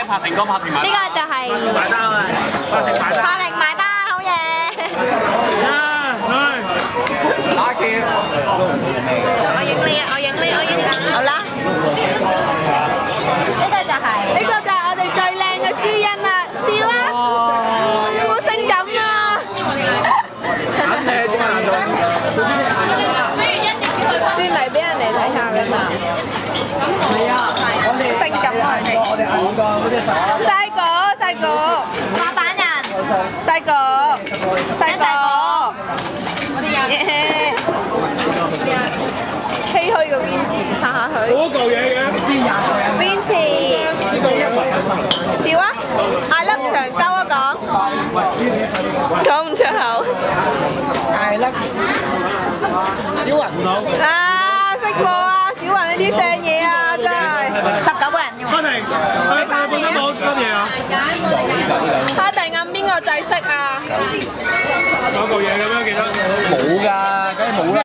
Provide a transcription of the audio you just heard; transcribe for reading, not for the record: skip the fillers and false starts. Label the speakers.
Speaker 1: 柏婷哥，柏婷買單。
Speaker 2: 呢個就係
Speaker 1: 買單啊！柏婷買單。
Speaker 2: 柏婷買單，好嘢！
Speaker 1: 啊，去。打劍。
Speaker 2: 我影你啊！我影你，我影你。好啦。呢個就係我哋最靚嘅朱茵啦，笑啊！有冇性感啊？專嚟俾人哋睇下㗎嘛。係啊，性感啊！細個，滑板人，細個，我哋有唏噓嘅 Vincy， 拍下佢。
Speaker 1: 好嚿嘢嘅。
Speaker 2: Vincy， 笑啊 ！I love 長洲啊講唔出口。
Speaker 3: I love 小雲
Speaker 2: 啊，識我啊！小雲呢啲正嘢啊，真係19個人嘅。
Speaker 1: 柏婷，你本身攞乜嘢啊？
Speaker 2: 柏婷按邊個制式啊？
Speaker 1: 有嚿嘢嘅咩？記得。
Speaker 3: 冇㗎，梗係冇啦。